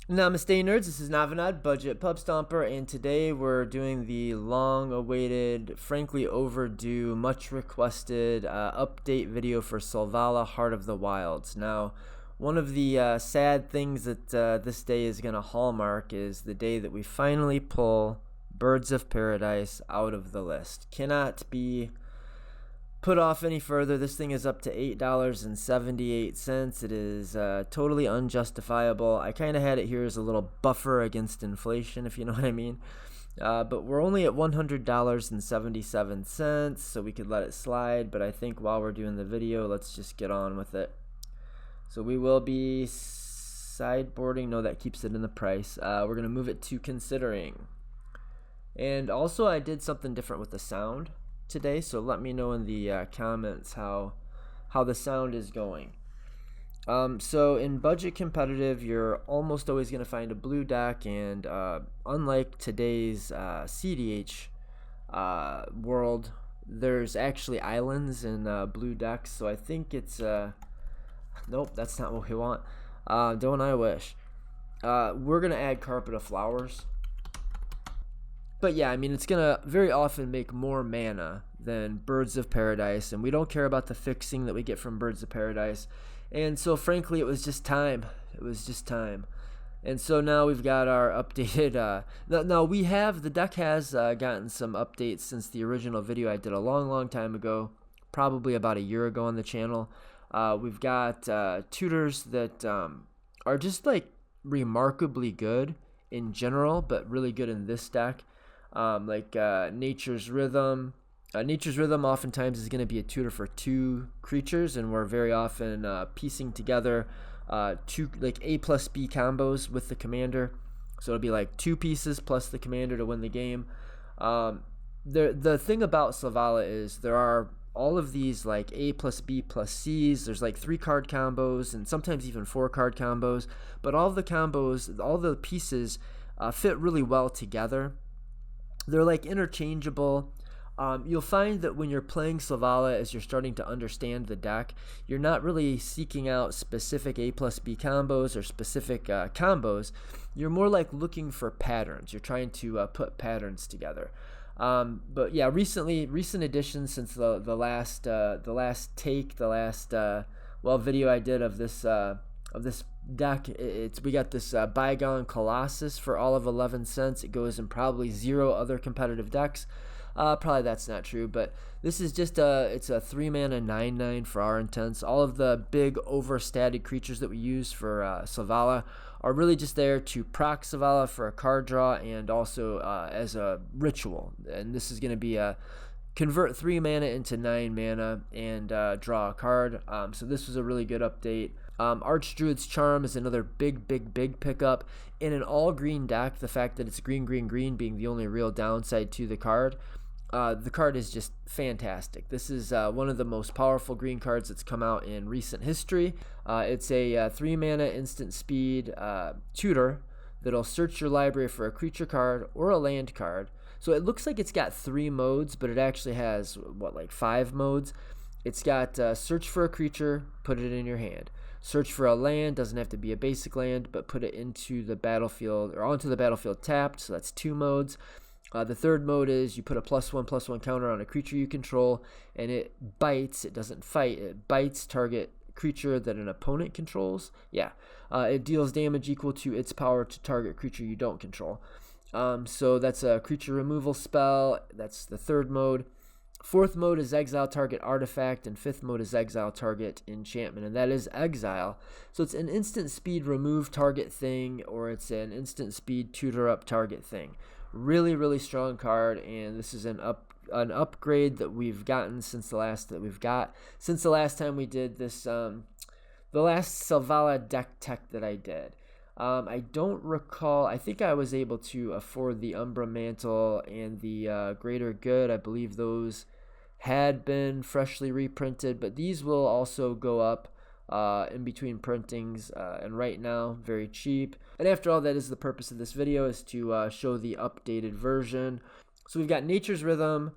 Namaste nerds, this is Navinad, Budget Pub Stomper, and today we're doing the long-awaited, frankly overdue, much requested update video for Selvala Heart of the Wilds. Now, one of the sad things that this day is going to hallmark is the day that we finally pull Birds of Paradise out of the list. Cannot be put off any further. This thing is up to $8.78. It is totally unjustifiable. I kind of had it here as a little buffer against inflation, if you know what I mean. But we're only at $100.77, so we could let it slide. But I think while we're doing the video, let's just get on with it. So we will be sideboarding. No, that keeps it in the price. We're going to move it to considering. And also, I did something different with the sound today, so let me know in the comments how the sound is going. So in budget competitive, you're almost always going to find a blue deck, and unlike today's CDH world, there's actually islands in blue decks, so I think it's nope, that's not what we want. Don't I wish. We're going to add Carpet of Flowers. But yeah, I mean, it's going to very often make more mana than Birds of Paradise, and we don't care about the fixing that we get from Birds of Paradise. And so, frankly, it was just time. It was just time. And so now we've got our updated... now, the deck has gotten some updates since the original video I did a long time ago, probably about a year ago on the channel. We've got tutors that are just, like, remarkably good in general, but really good in this deck. Like Nature's Rhythm. Nature's Rhythm oftentimes is going to be a tutor for 2 creatures, and we're very often piecing together 2 like A plus B combos with the commander. So it'll be like 2 pieces plus the commander to win the game. The thing about Selvala is there are all of these like A plus B plus C's. There's like 3 card combos and sometimes even 4 card combos. But all the combos, all the pieces fit really well together. They're like interchangeable. You'll find that when you're playing Selvala, as you're starting to understand the deck, you're not really seeking out specific A plus B combos or specific combos. You're more like looking for patterns. You're trying to put patterns together. But yeah, recent additions since the last video I did of this deck, we got this Bygone Colossus for all of 11 cents. It goes in probably 0 other competitive decks. Probably that's not true, but this is just it's a 3 mana 9/9 for our intents. All of the big overstated creatures that we use for Selvala are really just there to proc Selvala for a card draw and also as a ritual. And this is going to be a convert 3 mana into 9 mana and draw a card. So this was a really good update. Archdruid's Charm is another big pickup in an all-green deck. The fact that it's green being the only real downside to the card. The card is just fantastic. This is one of the most powerful green cards that's come out in recent history. It's a 3 mana instant speed tutor that'll search your library for a creature card or a land card. So it looks like it's got 3 modes, but it actually has, like 5 modes. It's got search for a creature, put it in your hand. Search for a land, doesn't have to be a basic land, but put it into the battlefield, or onto the battlefield tapped, so that's 2 modes. The third mode is you put a +1/+1 counter on a creature you control, and it bites, it doesn't fight, it bites target creature that an opponent controls. Yeah, it deals damage equal to its power to target creature you don't control. So that's a creature removal spell. That's the third mode. Fourth mode is exile target artifact, and fifth mode is exile target enchantment, and that is exile. So it's an instant speed remove target thing, or it's an instant speed tutor up target thing. Really strong card, and this is an upgrade that we've gotten since the last time we did this, the last Selvala deck tech that I did. I don't recall. I think I was able to afford the Umbra Mantle and the Greater Good. I believe those had been freshly reprinted, but these will also go up in between printings, and right now very cheap. And after all, that is the purpose of this video, is to show the updated version. So we've got Nature's Rhythm,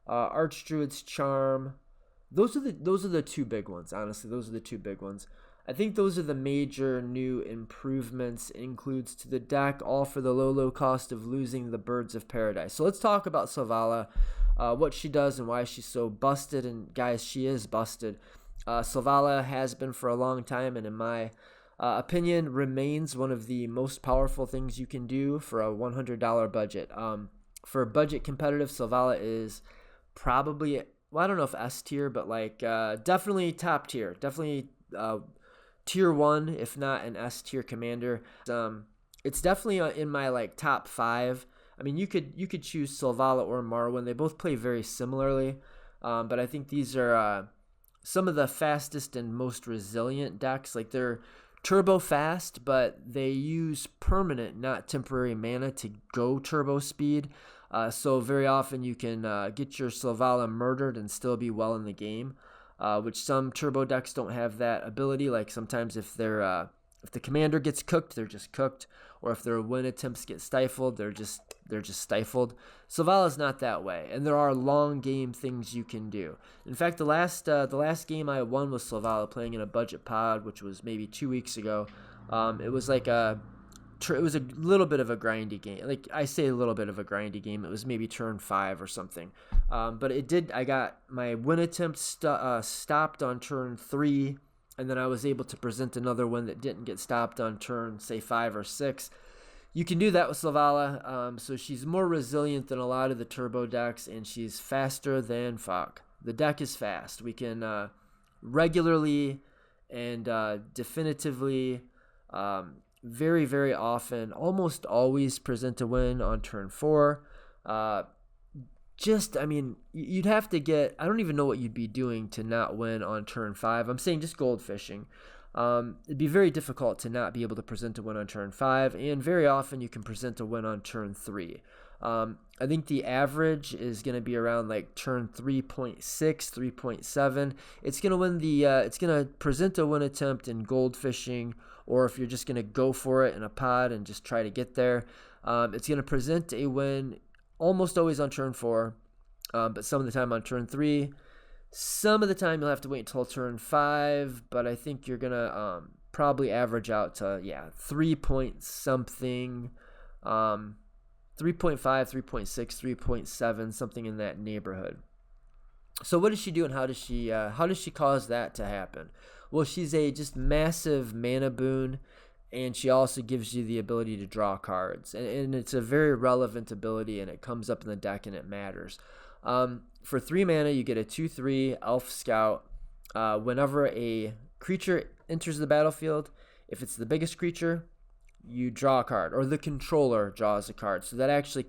Archdruid's Charm. Those are the 2 big ones. Honestly, those are the 2 big ones. I think those are the major new improvements it includes to the deck, all for the low cost of losing the Birds of Paradise. So let's talk about Selvala, what she does and why she's so busted. And guys, she is busted. Selvala has been for a long time, and in my opinion, remains one of the most powerful things you can do for a $100 budget. For budget competitive, Selvala is probably, well, I don't know if S tier, but like definitely top tier, definitely tier 1, if not an S tier commander. It's definitely in my like top 5. I mean, you could choose Selvala or Marwyn. They both play very similarly, but I think these are some of the fastest and most resilient decks. Like, they're turbo fast, but they use permanent, not temporary mana to go turbo speed. So very often you can get your Selvala murdered and still be well in the game, which some turbo decks don't have that ability. Like, sometimes if the commander gets cooked, they're just cooked, or if their win attempts get stifled, they're just stifled. Selvala's not that way, and there are long game things you can do. In fact, the last game I won with Selvala playing in a budget pod, which was maybe 2 weeks ago, it was like it was a little bit of a grindy game. Like, I say a little bit of a grindy game. It was maybe turn 5 or something. But I got my win attempt stopped on turn 3, and then I was able to present another one that didn't get stopped on turn, say, 5 or 6. You can do that with Selvala. So she's more resilient than a lot of the turbo decks, and she's faster than fuck. The deck is fast. We can regularly and definitively, very, very often, almost always present a win on turn 4. I mean, you'd have to get, I don't even know what you'd be doing to not win on turn 5. I'm saying just goldfishing. It'd be very difficult to not be able to present a win on turn 5, and very often you can present a win on turn 3. I think the average is going to be around like turn 3.6, 3.7. It's going to win it's going to present a win attempt in goldfishing, or if you're just going to go for it in a pod and just try to get there. It's going to present a win almost always on turn 4, but some of the time on turn 3. Some of the time you'll have to wait until turn 5, but I think you're going to probably average out to, 3 point something, 3.5, 3.6, 3.7, something in that neighborhood. So what does she do, and how does she cause that to happen? Well, she's a just massive mana boon, and she also gives you the ability to draw cards. And it's a very relevant ability, and it comes up in the deck, and it matters. For 3 mana, you get a 2/3 Elf Scout. Whenever a creature enters the battlefield, if it's the biggest creature, you draw a card, or the controller draws a card. So that actually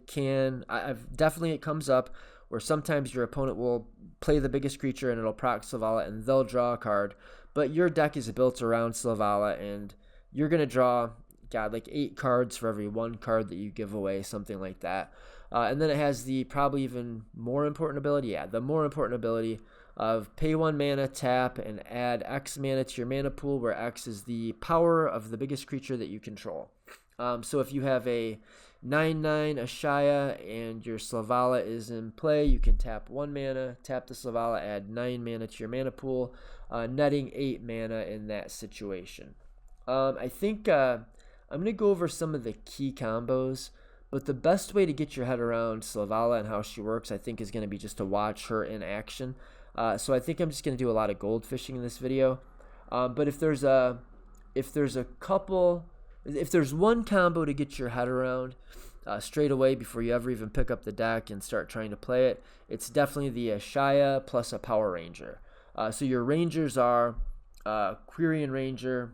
definitely it comes up where sometimes your opponent will play the biggest creature and it'll proc Selvala and they'll draw a card. But your deck is built around Selvala, and you're going to draw, like 8 cards for every 1 card that you give away, something like that. And then it has the probably even more important ability, the more important ability of pay 1 mana, tap, and add X mana to your mana pool, where X is the power of the biggest creature that you control. So if you have a 9/9 Ashaya and your Selvala is in play, you can tap 1 mana, tap the Selvala, add 9 mana to your mana pool, netting 8 mana in that situation. I think I'm going to go over some of the key combos, but the best way to get your head around Selvala and how she works, I think, is going to be just to watch her in action. So I think I'm just going to do a lot of goldfishing in this video. But if there's one combo to get your head around straight away before you ever even pick up the deck and start trying to play it, it's definitely the Ashaya plus a Power Ranger. So your Rangers are Quirion Ranger,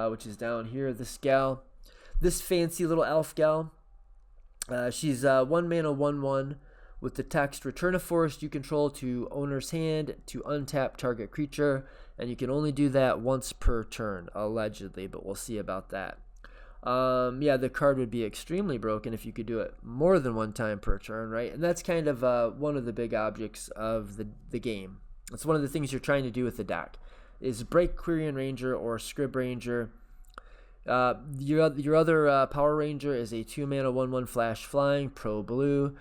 which is down here, this gal. This fancy little elf gal. She's 1 mana, 1/1 with the text, return a forest you control to owner's hand to untap target creature, and you can only do that once per turn, allegedly, but we'll see about that. The card would be extremely broken if you could do it more than 1 time per turn, right? And that's kind of one of the big objects of the game. It's one of the things you're trying to do with the deck, is break Quirion Ranger or Scrib Ranger. Your other Power Ranger is a 2 mana 1/1 flash flying, pro blue,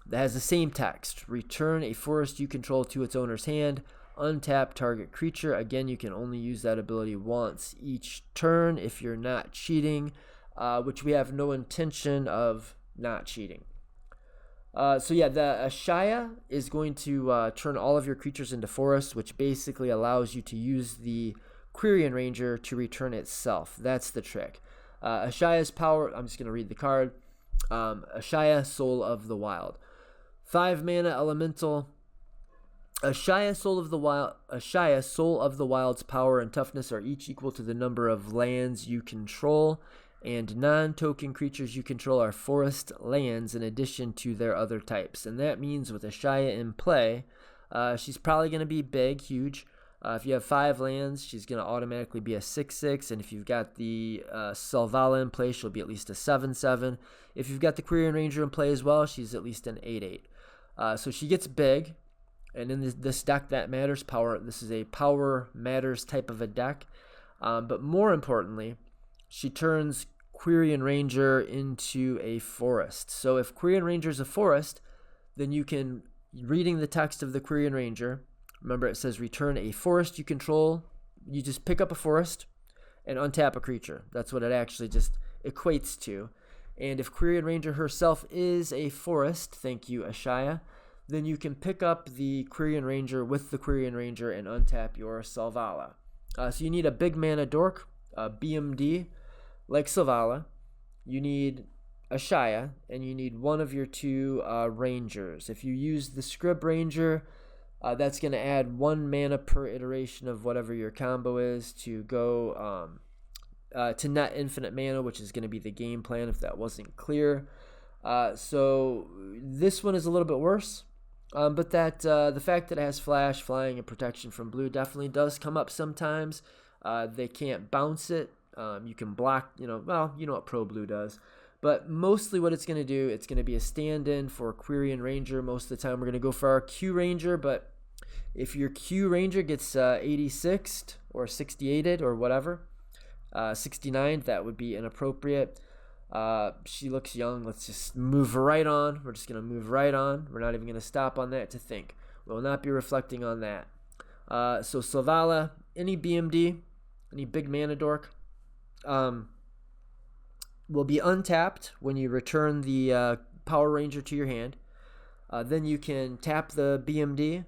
that has the same text. Return a forest you control to its owner's hand, untap target creature. Again, you can only use that ability once each turn if you're not cheating, which we have no intention of not cheating. So yeah, the Ashaya is going to turn all of your creatures into forests, which basically allows you to use the Quirion Ranger to return itself. That's the trick. Ashaya's power, I'm just going to read the card. Ashaya, Soul of the Wild. 5 mana elemental. Ashaya, Soul of the Wild's power and toughness are each equal to the number of lands you control, and non-token creatures you control are forest lands in addition to their other types. And that means with Ashaya in play, she's probably going to be big, huge. If you have 5 lands, she's going to automatically be a 6/6, and if you've got the Selvala in play, she'll be at least a 7/7. If you've got the Quirion Ranger in play as well, she's at least an 8/8. So she gets big, and in this deck that matters. This is a power matters type of a deck, but more importantly, she turns Quirion Ranger into a forest. So if Quirion Ranger is a forest, then you can, reading the text of the Quirion Ranger, remember it says return a forest you control. You just pick up a forest and untap a creature. That's what it actually just equates to. And if Quirion Ranger herself is a forest, thank you Ashaya, then you can pick up the Quirion Ranger with the Quirion Ranger and untap your Selvala. So you need a big mana dork, a BMD, like Selvala. You need Ashaya, and you need one of your 2 Rangers. If you use the Scrib Ranger, that's going to add 1 mana per iteration of whatever your combo is to go to net infinite mana, which is going to be the game plan if that wasn't clear. So this one is a little bit worse. But the fact that it has flash, flying, and protection from blue definitely does come up sometimes. They can't bounce it. You can block, you know what Pro Blue does. But mostly what it's going to do, it's going to be a stand-in for Quirion Ranger. Most of the time we're going to go for our Q Ranger, but if your Q Ranger gets 86'd or 68'd or whatever, 69'd, that would be inappropriate. She looks young. Let's just move right on. We're just going to move right on. We're not even going to stop on that to think. We will not be reflecting on that. So Selvala, any BMD, any big mana dork, will be untapped when you return the Power Ranger to your hand. Then you can tap the BMD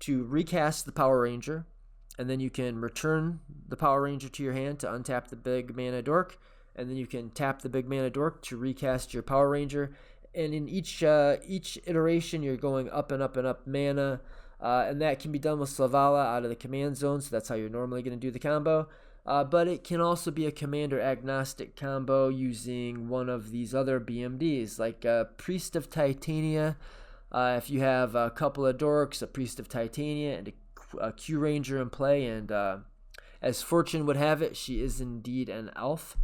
to recast the Power Ranger, and then you can return the Power Ranger to your hand to untap the big mana dork, and then you can tap the big mana dork to recast your Power Ranger. And in each iteration, you're going up and up and up mana, and that can be done with Selvala out of the command zone, so that's how you're normally going to do the combo. But it can also be a commander agnostic combo using one of these other BMDs, like Priest of Titania. If you have a couple of dorks, a Priest of Titania, and a Q Ranger in play, and as fortune would have it, she is indeed an elf.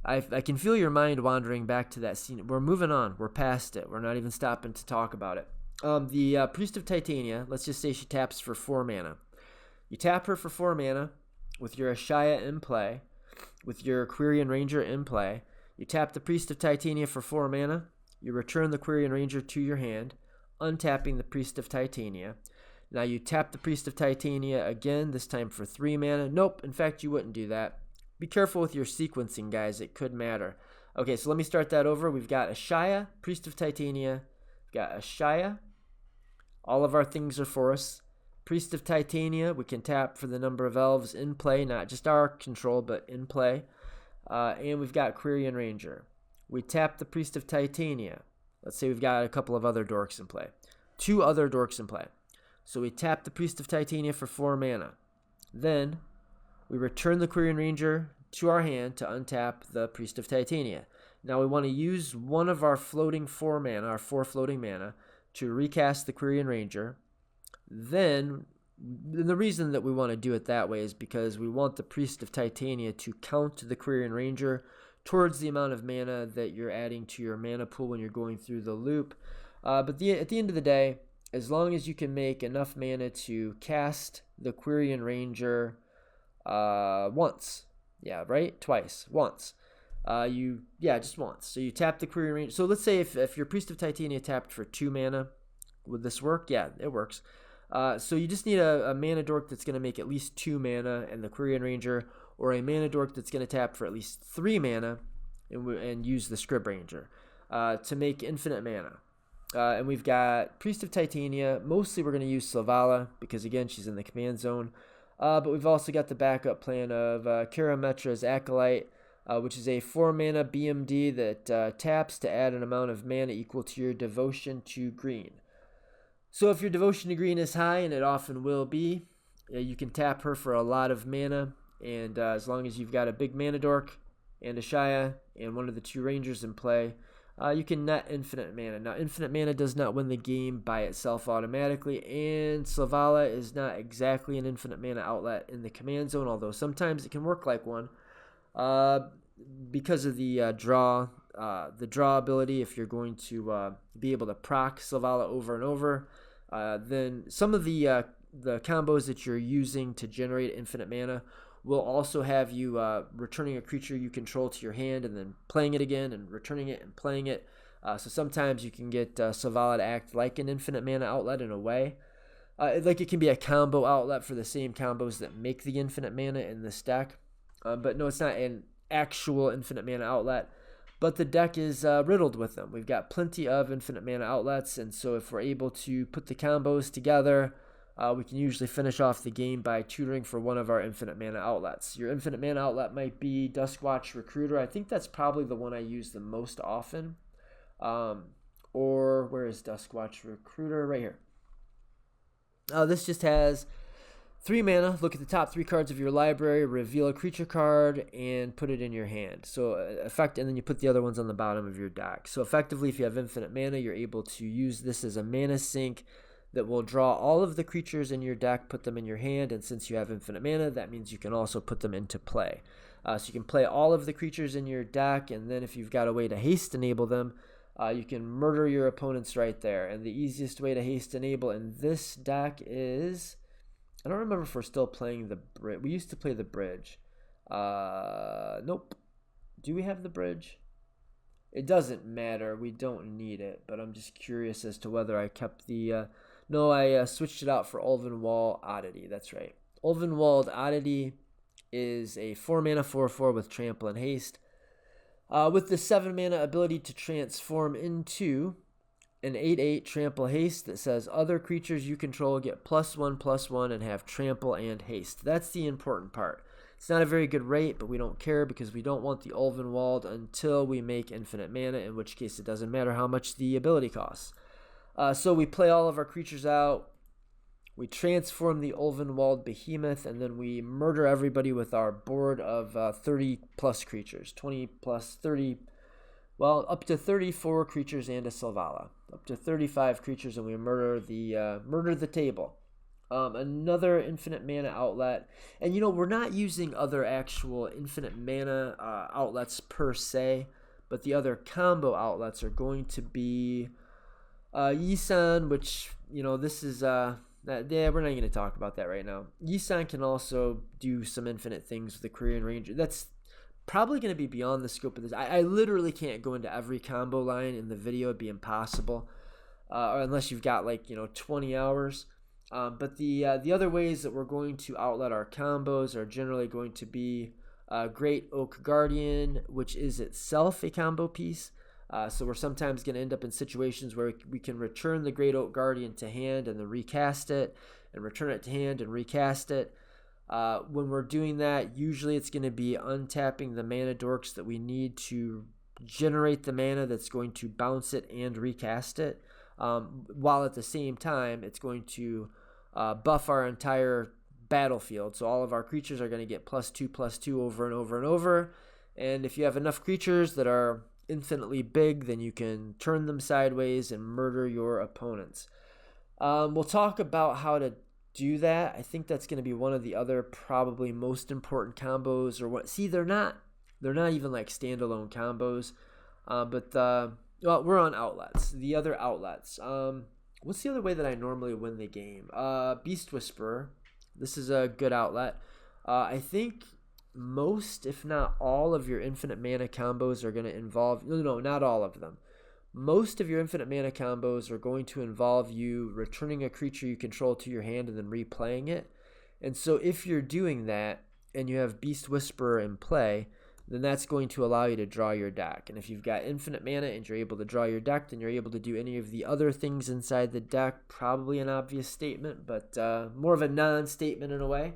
I can feel your mind wandering back to that scene. We're moving on. We're past it. We're not even stopping to talk about it. The Priest of Titania, let's just say she taps for 4 mana. You tap her for 4 mana with your Ashaya in play, with your Quirion Ranger in play. You tap the Priest of Titania for 4 mana. You return the Quirion Ranger to your hand, untapping the Priest of Titania. Now you tap the Priest of Titania again, this time for 3 mana. Nope, in fact, you wouldn't do that. Be careful with your sequencing, guys. It could matter. Okay, so let me start that over. We've got Ashaya, Priest of Titania. We've got Ashaya. All of our things are forests. Priest of Titania, we can tap for the number of elves in play, not just our control, but in play. And we've got Quirion Ranger. We tap the Priest of Titania. Let's say we've got a couple of other dorks in play. 2 other dorks in play. So we tap the Priest of Titania for 4 mana. Then we return the Quirion Ranger to our hand to untap the Priest of Titania. Now we want to use one of our floating 4 mana, our 4 floating mana, to recast the Quirion Ranger. Then, the reason that we want to do it that way is because we want the Priest of Titania to count the Quirion Ranger towards the amount of mana that you're adding to your mana pool when you're going through the loop. But at the end of the day, as long as you can make enough mana to cast the Quirion Ranger once. Yeah, right? Twice. Once. Just once. So you tap the Quirion Ranger. So let's say if your Priest of Titania tapped for 2 mana, would this work? Yeah, it works. So you just need a mana dork that's going to make at least 2 mana, and the Quirion Ranger, or a mana dork that's going to tap for at least 3 mana and use the Scrib Ranger to make infinite mana. And we've got Priest of Titania. Mostly we're going to use Selvala because, again, she's in the command zone. But we've also got the backup plan of Karametra's Acolyte, which is a 4-mana BMD that taps to add an amount of mana equal to your devotion to green. So if your devotion to green is high, and it often will be, you can tap her for a lot of mana. And as long as you've got a big mana dork and a Shia and one of the 2 rangers in play, you can net infinite mana. Now, infinite mana does not win the game by itself automatically, and Selvala is not exactly an infinite mana outlet in the command zone, although sometimes it can work like one because of the draw ability. If you're going to be able to proc Selvala over and over, then some of the combos that you're using to generate infinite mana will also have you returning a creature you control to your hand and then playing it again and returning it and playing it. So sometimes you can get Selvala to act like an infinite mana outlet in a way. Like it can be a combo outlet for the same combos that make the infinite mana in this deck. But no, it's not an actual infinite mana outlet. But the deck is riddled with them. We've got plenty of infinite mana outlets, and so if we're able to put the combos together, we can usually finish off the game by tutoring for one of our infinite mana outlets. Your infinite mana outlet might be Duskwatch Recruiter. I think that's probably the one I use the most often. Or where is Duskwatch Recruiter? Right here. This just has 3 mana. Look at the top 3 cards of your library, reveal a creature card, and put it in your hand. So and then you put the other ones on the bottom of your deck. So effectively, if you have infinite mana, you're able to use this as a mana sink that will draw all of the creatures in your deck, put them in your hand, and since you have infinite mana, that means you can also put them into play. So you can play all of the creatures in your deck, and then if you've got a way to haste enable them, you can murder your opponents right there. And the easiest way to haste enable in this deck is, I don't remember if we're still playing the bridge. We used to play the bridge. Nope. Do we have the bridge? It doesn't matter. We don't need it, but I'm just curious as to whether I kept the... No, I switched it out for Ulvenwald Oddity. That's right. Ulvenwald Oddity is a 4-mana 4/4 with Trample and Haste. With the 7-mana ability to transform into an 8/8 Trample Haste that says other creatures you control get +1/+1 and have Trample and Haste. That's the important part. It's not a very good rate, but we don't care because we don't want the Ulvenwald until we make infinite mana, in which case it doesn't matter how much the ability costs. So we play all of our creatures out, we transform the Ulvenwald Behemoth, and then we murder everybody with our board of 30 plus creatures. 20 plus 30, well, up to 34 creatures and a Selvala. Up to 35 creatures, and we murder the table. Another infinite mana outlet. And, we're not using other actual infinite mana outlets per se, but the other combo outlets are going to be... Yisan, which, this is, we're not going to talk about that right now. Yisan can also do some infinite things with the Quirion Ranger. That's probably going to be beyond the scope of this. I literally can't go into every combo line in the video. It'd be impossible, or unless you've got 20 hours. But the other ways that we're going to outlet our combos are generally going to be Great Oak Guardian, which is itself a combo piece. So we're sometimes going to end up in situations where we can return the Great Oak Guardian to hand and then recast it, and return it to hand and recast it. When we're doing that, usually it's going to be untapping the mana dorks that we need to generate the mana that's going to bounce it and recast it, while at the same time it's going to buff our entire battlefield. So all of our creatures are going to get +2/+2 over and over and over. And if you have enough creatures that are infinitely big, then you can turn them sideways and murder your opponents. We'll talk about how to do that. I think that's going to be one of the other probably most important combos, or what. See, they're not even like standalone combos, but we're on outlets. The other outlets. What's the other way that I normally win the game? Beast Whisperer. This is a good outlet. I think most, if not all, of your infinite mana combos are going to involve, no, not all of them, most of your infinite mana combos are going to involve you returning a creature you control to your hand and then replaying it. And so if you're doing that and you have Beast Whisperer in play, then that's going to allow you to draw your deck. And if you've got infinite mana and you're able to draw your deck, then you're able to do any of the other things inside the deck. Probably an obvious statement, but more of a non-statement in a way,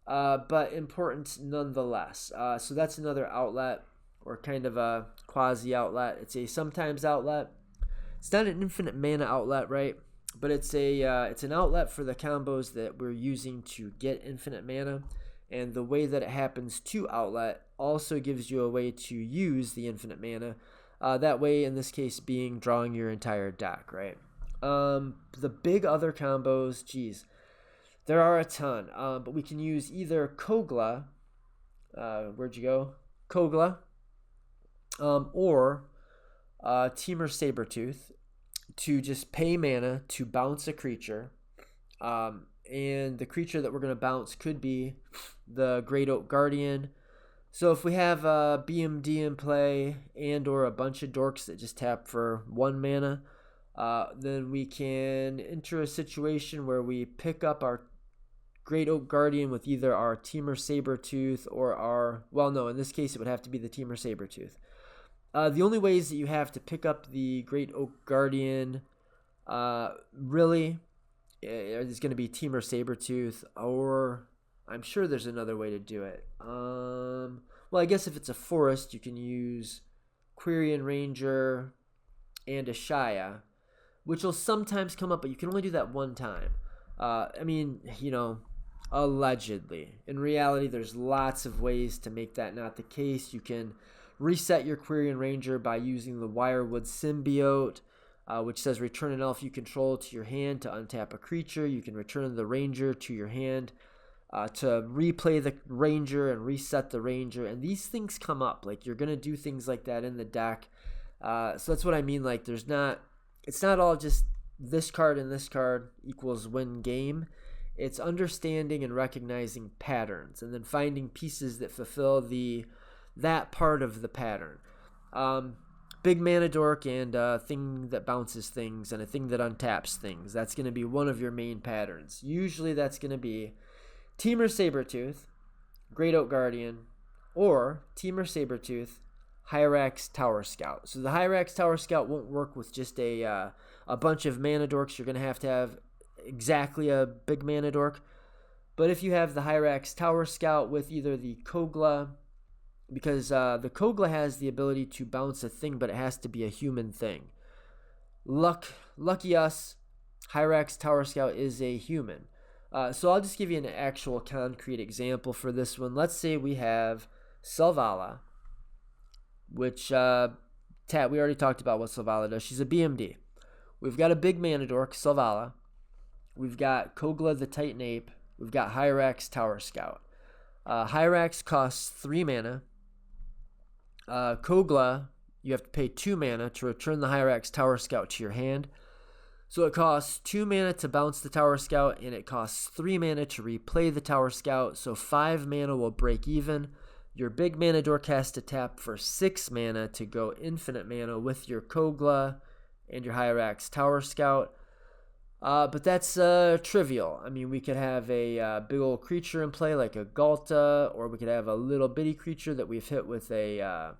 but important nonetheless. So that's another outlet, or kind of a quasi-outlet. It's a sometimes outlet. It's not an infinite mana outlet, right? But it's an outlet for the combos that we're using to get infinite mana. And the way that it happens to outlet also gives you a way to use the infinite mana. That way, in this case, being drawing your entire deck, right? The big other combos, geez, there are a ton. But we can use either Kogla, where'd you go? Kogla, or Temur Sabertooth to just pay mana to bounce a creature. And the creature that we're going to bounce could be the Great Oak Guardian. So if we have a BMD in play and or a bunch of dorks that just tap for 1 mana, then we can enter a situation where we pick up our Great Oak Guardian with either our Temur Sabertooth or our, well, no, in this case it would have to be the Temur Sabertooth. The only ways that you have to pick up the Great Oak Guardian really is going to be Temur Sabertooth, or I'm sure there's another way to do it. Well, I guess if it's a forest, you can use Quirion Ranger and a Shia, which will sometimes come up, but you can only do that one time. I mean, you know, allegedly. In reality, there's lots of ways to make that not the case. You can reset your Quirion Ranger by using the Wirewood Symbiote, which says return an elf you control to your hand to untap a creature. You can return the Ranger to your hand to replay the Ranger and reset the Ranger. And these things come up. Like, you're going to do things like that in the deck. So that's what I mean. Like, it's not all just this card and this card equals win game. It's understanding and recognizing patterns and then finding pieces that fulfill that part of the pattern. Big mana dork and a thing that bounces things and a thing that untaps things. That's going to be one of your main patterns. Usually that's going to be Temur Sabertooth, Great Oak Guardian, or Temur Sabertooth, Hyrax Tower Scout. So the Hyrax Tower Scout won't work with just a bunch of mana dorks. You're going to have exactly a big mana dork. But if you have the Hyrax Tower Scout with either the Kogla, because the Kogla has the ability to bounce a thing, but it has to be a human thing. Lucky us, Hyrax Tower Scout is a human. So I'll just give you an actual concrete example for this one. Let's say we have Selvala, which we already talked about what Selvala does. She's a BMD. We've got a big mana dork, Selvala. We've got Kogla the Titan Ape. We've got Hyrax Tower Scout. Hyrax costs 3 mana. Kogla, you have to pay 2 mana to return the Hyrax Tower Scout to your hand. So it costs 2 mana to bounce the Tower Scout, and it costs 3 mana to replay the Tower Scout, so 5 mana will break even. Your big mana dork has to tap for 6 mana to go infinite mana with your Kogla and your Hyrax Tower Scout. But that's trivial. I mean, we could have a big old creature in play like a Galta, or we could have a little bitty creature that we've hit with a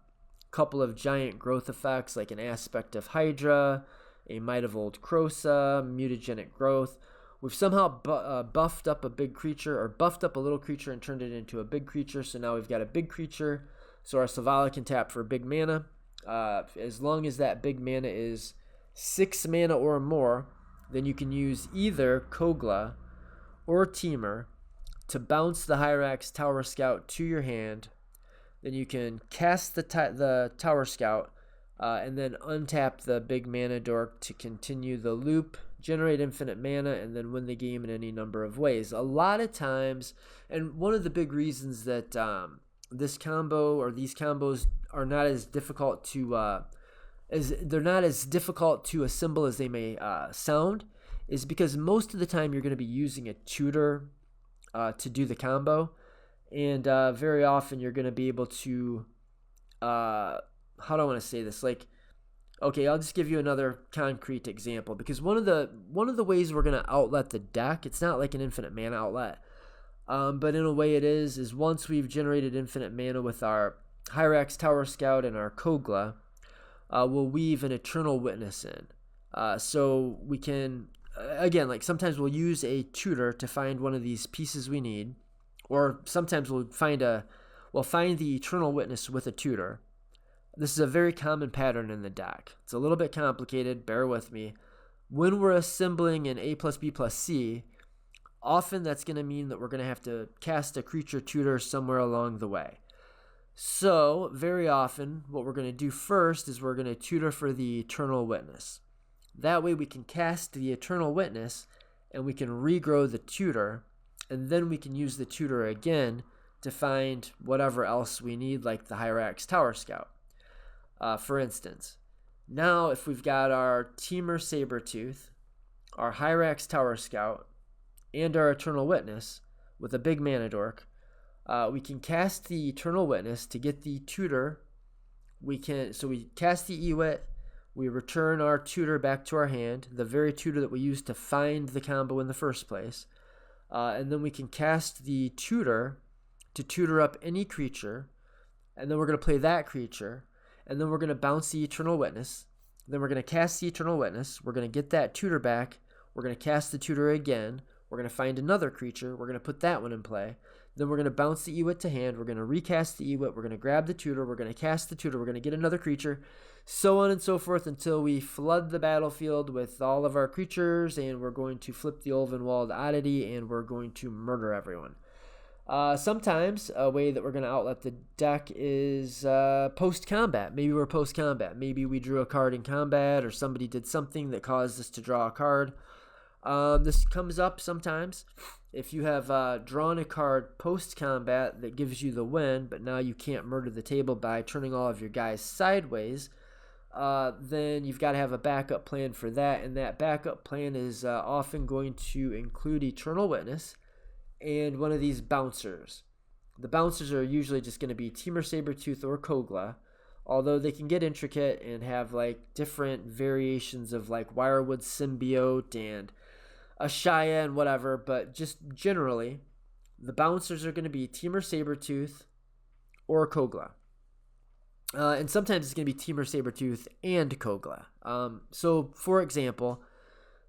couple of giant growth effects like an Aspect of Hydra, a Might of Old Krosa, mutagenic growth. We've somehow buffed up a big creature, or buffed up a little creature and turned it into a big creature. So now we've got a big creature. So our Selvala can tap for big mana. As long as that big mana is 6 mana or more, then you can use either Kogla or Temur to bounce the Hyrax Tower Scout to your hand. Then you can cast the Tower Scout and then untap the big mana dork to continue the loop, generate infinite mana, and then win the game in any number of ways. A lot of times, and one of the big reasons that this combo or these combos are not as difficult to they're not as difficult to assemble as they may sound, is because most of the time you're going to be using a tutor to do the combo, and very often you're going to be able to how do I want to say this, like Okay, I'll just give you another concrete example, because one of the ways we're gonna outlet the deck, it's not like an infinite mana outlet, but in a way it is once we've generated infinite mana with our Hyrax Tower Scout and our Kogla, we'll weave an Eternal Witness in. So we can, again, like sometimes we'll use a tutor to find one of these pieces we need, or sometimes we'll find the Eternal Witness with a tutor. This is a very common pattern in the deck. It's a little bit complicated, bear with me. When we're assembling an A plus B plus C, often that's going to mean that we're going to have to cast a creature tutor somewhere along the way. So, very often, what we're going to do first is we're going to tutor for the Eternal Witness. That way we can cast the Eternal Witness, and we can regrow the tutor, and then we can use the tutor again to find whatever else we need, like the Hyrax Tower Scout. For instance, now if we've got our Temur Sabertooth, our Hyrax Tower Scout, and our Eternal Witness with a big mana dork, we can cast the Eternal Witness to get the tutor. We cast the Ewit, we return our tutor back to our hand, the very tutor that we used to find the combo in the first place, and then we can cast the tutor to tutor up any creature, and then we're going to play that creature, and then we're going to bounce the Eternal Witness, then we're going to cast the Eternal Witness, we're going to get that tutor back, we're going to cast the tutor again, we're going to find another creature, we're going to put that one in play, then we're going to bounce the Ewit to hand, we're going to recast the Ewit, we're going to grab the tutor, we're going to cast the tutor, we're going to get another creature, so on and so forth until we flood the battlefield with all of our creatures, and we're going to flip the Ulvenwald Oddity, and we're going to murder everyone. Sometimes a way that we're going to outlet the deck is post-combat. Maybe we're post-combat. Maybe we drew a card in combat, or somebody did something that caused us to draw a card. This comes up sometimes. If you have drawn a card post-combat that gives you the win, but now you can't murder the table by turning all of your guys sideways, then you've got to have a backup plan for that, and that backup plan is often going to include Eternal Witness and one of these bouncers. The bouncers are usually just going to be Temur Sabertooth or Kogla, although they can get intricate and have like different variations of like Wirewood Symbiote and Ashaya and whatever, but just generally, the bouncers are going to be Temur Sabertooth or Kogla. And sometimes it's going to be Temur Sabertooth and Kogla. So, for example,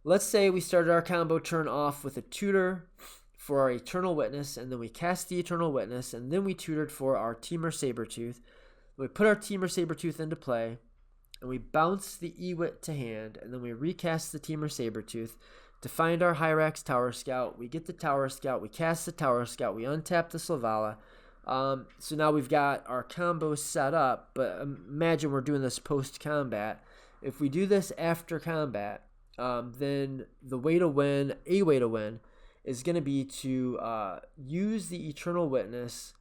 let's say we started our combo turn off with a tutor for our Eternal Witness, and then we cast the Eternal Witness, and then we tutored for our Temur Sabertooth. We put our Temur Sabertooth into play, and we bounce the Ewit to hand, and then we recast the Temur Sabertooth to find our Hyrax Tower Scout. We get the Tower Scout, we cast the Tower Scout, we untap the Selvala. So now we've got our combo set up, but imagine we're doing this post-combat. If we do this after combat, then a way to win, is going to be to use the Eternal Witness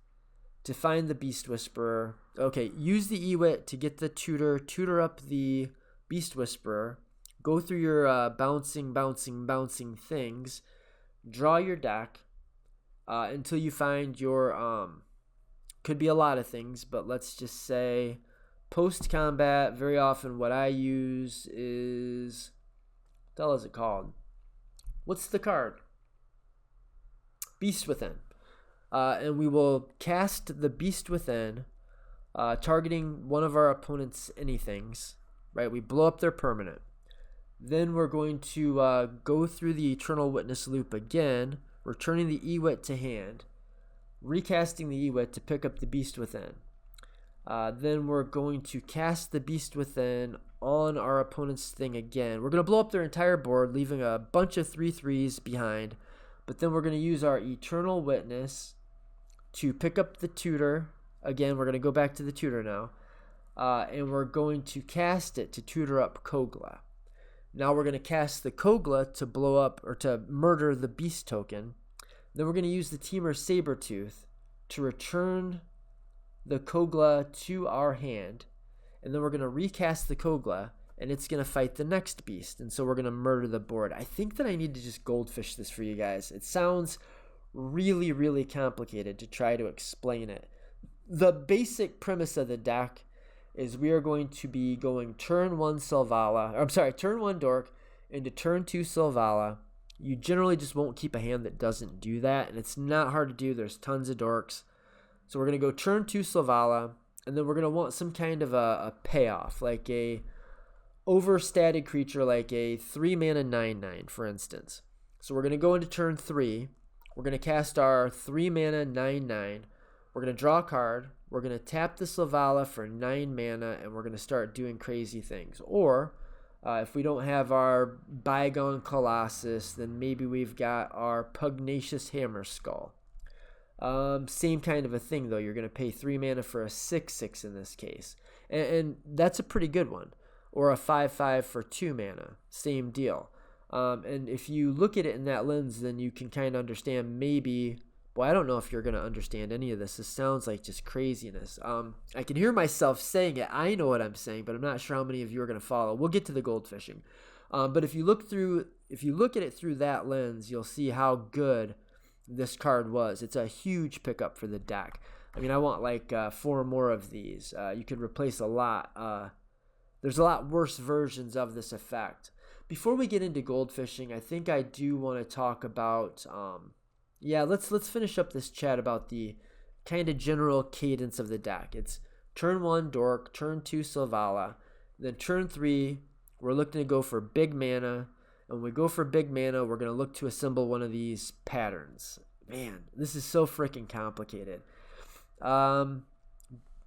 to find the Beast Whisperer. Okay, use the Ewit to get the tutor up the Beast Whisperer, go through your bouncing things, draw your deck until you find your, could be a lot of things, but let's just say post-combat, very often what I use is, what the hell is it called? What's the card? Beast Within. And we will cast the Beast Within, targeting one of our opponent's anythings, right? We blow up their permanent. Then we're going to go through the Eternal Witness loop again, returning the Ewit to hand, recasting the Ewit to pick up the Beast Within. Then we're going to cast the Beast Within on our opponent's thing again. We're going to blow up their entire board, leaving a bunch of 3/3s behind. But then we're going to use our Eternal Witness to pick up the tutor. Again, we're going to go back to the tutor now. And we're going to cast it to tutor up Kogla. Now we're going to cast the Kogla to blow up or to murder the Beast token. Then we're going to use the Temur Sabertooth to return the Kogla to our hand. And then we're going to recast the Kogla, and it's going to fight the next beast. And so we're going to murder the board. I think that I need to just goldfish this for you guys. It sounds really, really complicated to try to explain it. The basic premise of the deck is we are going to be going turn 1 Selvala, or I'm sorry, turn 1 Dork into turn 2 Selvala. You generally just won't keep a hand that doesn't do that, and it's not hard to do. There's tons of Dorks. So we're going to go turn 2 Selvala, and then we're going to want some kind of a payoff, like a overstated creature, like a 3 mana 9/9, for instance. So we're going to go into turn 3. We're going to cast our 3 mana 9/9. We're going to draw a card. We're going to tap the Selvala for 9 mana, and we're going to start doing crazy things. Or if we don't have our Bygone Colossus, then maybe we've got our Pugnacious Hammer Skull. Same kind of a thing, though. You're going to pay 3 mana for a 6/6 in this case. And that's a pretty good one. Or a 5/5 for 2 mana. Same deal. And if you look at it in that lens, then you can kind of understand maybe... Well, I don't know if you're going to understand any of this. This sounds like just craziness. I can hear myself saying it. I know what I'm saying, but I'm not sure how many of you are going to follow. We'll get to the goldfishing. But if you look at it through that lens, you'll see how good this card was. It's a huge pickup for the deck. I mean, I want like 4 more of these. You could replace a lot. There's a lot worse versions of this effect. Before we get into goldfishing, I think I do want to talk about... let's finish up this chat about the kind of general cadence of the deck. It's turn 1 Dork, turn 2 Selvala, then turn 3 we're looking to go for big mana, and when we go for big mana, we're going to look to assemble one of these patterns. Man, this is so freaking complicated.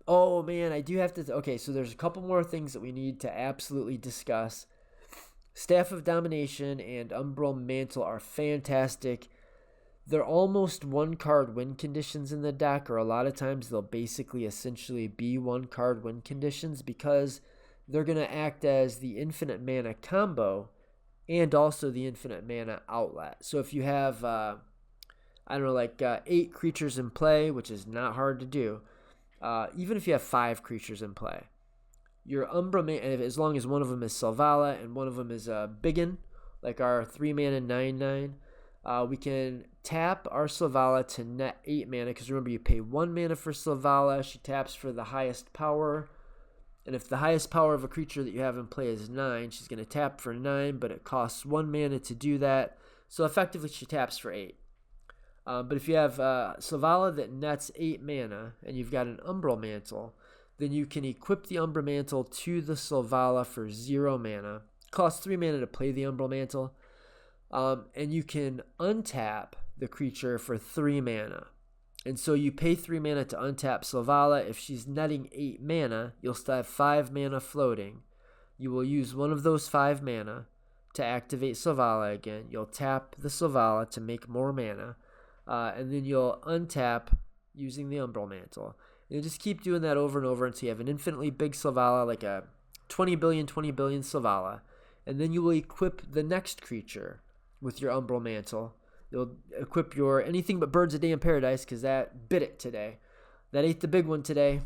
Oh man, I do have to... Okay, so there's a couple more things that we need to absolutely discuss. Staff of Domination and Umbral Mantle are fantastic. They're almost 1-card win conditions in the deck, or a lot of times they'll basically essentially be 1-card win conditions because they're going to act as the infinite mana combo and also the infinite mana outlet. So if you have, 8 creatures in play, which is not hard to do, even if you have 5 creatures in play, your Umbra, as long as one of them is Selvala and one of them is a Biggin, like our 3 mana 9/9, we can tap our Selvala to net 8 mana, because remember, you pay 1 mana for Selvala. She taps for the highest power, and if the highest power of a creature that you have in play is 9, she's going to tap for 9, but it costs 1 mana to do that, so effectively she taps for 8. But if you have Selvala that nets 8 mana, and you've got an Umbral Mantle, then you can equip the Umbral Mantle to the Selvala for 0 mana. It costs 3 mana to play the Umbral Mantle. And you can untap the creature for 3 mana. And so you pay 3 mana to untap Selvala. If she's netting 8 mana, you'll still have 5 mana floating. You will use one of those 5 mana to activate Selvala again. You'll tap the Selvala to make more mana. And then you'll untap using the Umbral Mantle. And you'll just keep doing that over and over until you have an infinitely big Selvala, like a 20 billion Selvala. And then you will equip the next creature with your Umbral Mantle. You'll equip your anything but Birds of Day in Paradise, because that bit it today. That ate the big one today.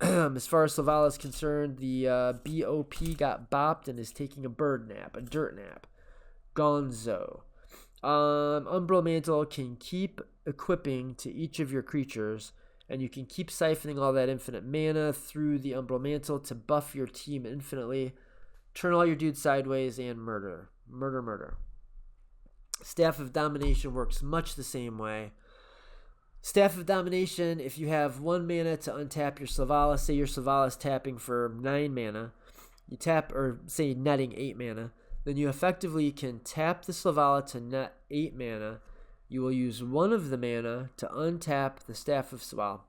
As far as Selvala is concerned, the BOP got bopped and is taking a bird nap, a dirt nap. Gonzo. Umbral Mantle can keep equipping to each of your creatures, and you can keep siphoning all that infinite mana through the Umbral Mantle to buff your team infinitely, turn all your dudes sideways, and murder. Murder. Staff of Domination works much the same way. Staff of Domination, if you have 1 mana to untap your Selvala, say your Selvala is tapping for 9 mana, you tap, or say netting 8 mana, then you effectively can tap the Selvala to net 8 mana. You will use 1 of the mana to untap the Staff of Selvala.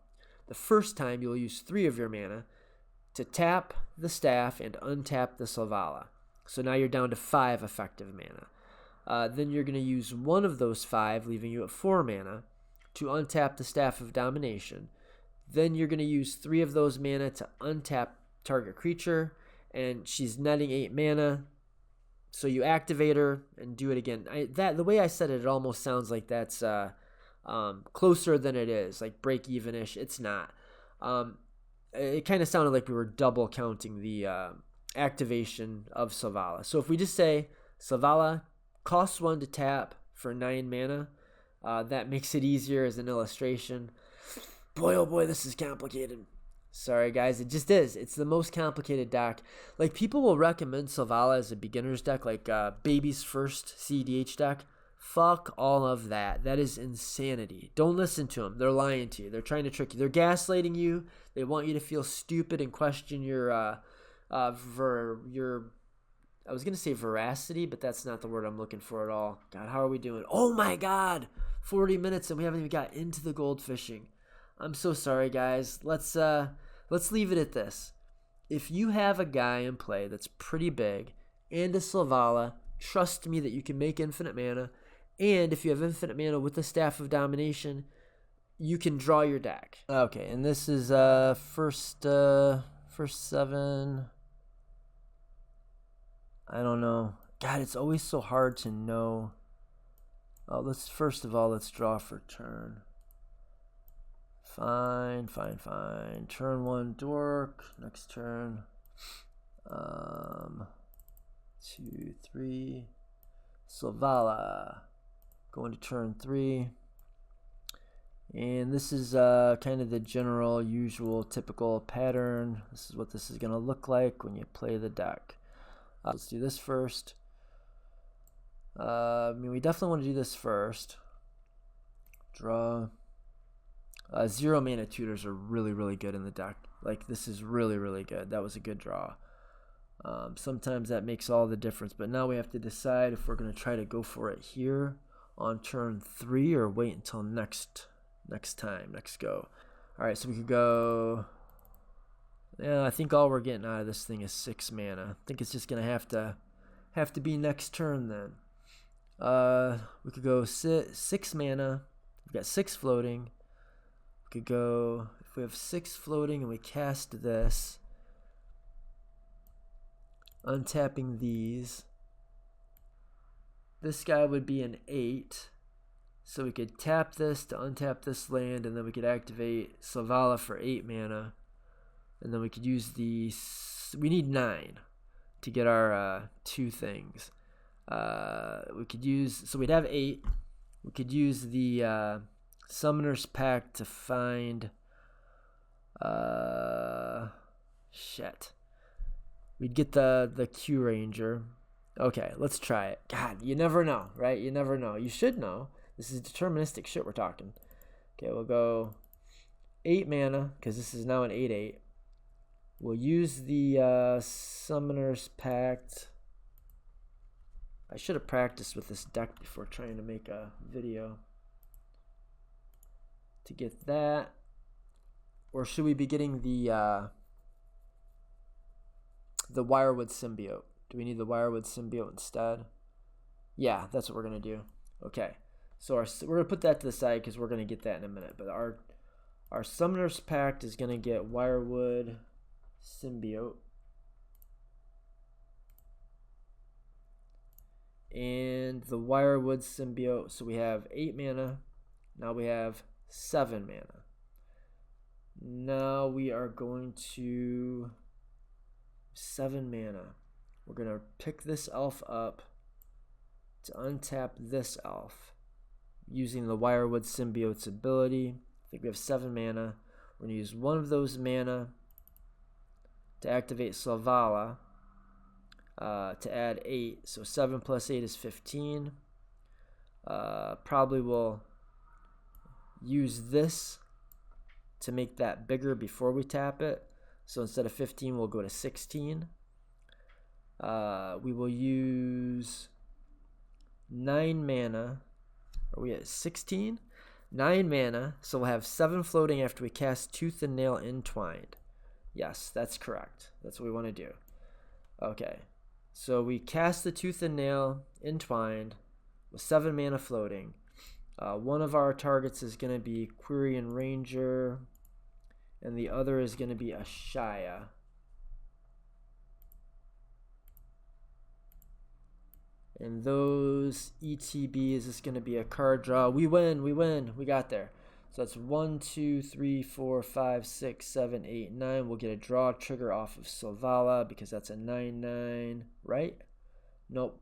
The first time, you will use 3 of your mana to tap the staff and untap the Selvala. So now you're down to 5 effective mana. Then you're going to use 1 of those 5, leaving you at 4 mana, to untap the Staff of Domination. Then you're going to use 3 of those mana to untap target creature, and she's netting 8 mana. So you activate her and do it again. The way I said it, it almost sounds like that's closer than it is, like break even-ish. It's not. It kind of sounded like we were double counting the activation of Selvala. So if we just say Selvala costs 1 to tap for 9 mana, that makes it easier as an illustration. Boy, oh boy, this is complicated. Sorry, guys. It just is. It's the most complicated deck. Like, people will recommend Selvala as a beginner's deck, like Baby's First CDH deck. Fuck all of that. That is insanity. Don't listen to them. They're lying to you. They're trying to trick you. They're gaslighting you. They want you to feel stupid and question your I was going to say veracity, but that's not the word I'm looking for at all. God, how are we doing? Oh my God. 40 minutes and we haven't even got into the gold fishing. I'm so sorry, guys. Let's leave it at this. If you have a guy in play that's pretty big and a Selvala, trust me that you can make infinite mana. And if you have infinite mana with the Staff of Domination, you can draw your deck. Okay, and this is first 7. I don't know. God, it's always so hard to know. Oh, let's draw for turn. Fine. Turn 1 Dork. Next turn. 2, 3. Selvala. Going to turn 3. And this is kind of the general, usual, typical pattern. This is what this is going to look like when you play the deck. Let's do this first. We definitely want to do this first. Draw. 0 mana tutors are really, really good in the deck. Like, this is really, really good. That was a good draw. Sometimes that makes all the difference. But now we have to decide if we're going to try to go for it here on turn 3 or wait until next go. All right, so we could go. Yeah, I think all we're getting out of this thing is 6 mana. I think it's just gonna have to be next turn then. We could go 6 mana. We've got 6 floating. We could go, if we have 6 floating and we cast this, untapping these. This guy would be an 8. So we could tap this to untap this land, and then we could activate Selvala for 8 mana. And then we could use the... We need 9 to get our 2 things. We could use... So we'd have 8. We could use the Summoner's Pact to find... Shit. We'd get the Q Ranger. Okay, let's try it. God, you never know, right? You never know. You should know. This is deterministic shit we're talking. Okay, we'll go 8 mana, because this is now an 8/8. We'll use the Summoner's Pact. I should have practiced with this deck before trying to make a video. To get that. Or should we be getting the Wirewood Symbiote? Do we need the Wirewood Symbiote instead? Yeah, that's what we're going to do. Okay. So we're going to put that to the side because we're going to get that in a minute. But our Summoner's Pact is going to get Wirewood Symbiote. And the Wirewood Symbiote. So we have 8 mana. Now we have 7 mana. Now we are going to 7 mana. We're going to pick this elf up to untap this elf using the Wirewood Symbiote's ability. I think we have 7 mana. We're going to use 1 of those mana to activate Selvala to add 8. So 7 plus 8 is 15. Probably will use this to make that bigger before we tap it. So instead of 15, we'll go to 16. We will use 9 mana. Are we at 16? 9 mana. So we'll have 7 floating after we cast Tooth and Nail Entwined. Yes, that's correct. That's what we want to do. Okay. So we cast the Tooth and Nail Entwined with 7 mana floating. One of our targets is going to be Quirion Ranger, and the other is going to be Ashaya. And those ETBs is going to be a card draw. We win. We got there. So that's 1, 2, 3, 4, 5, 6, 7, 8, 9. We'll get a draw trigger off of Selvala because that's a 9/9, right? Nope.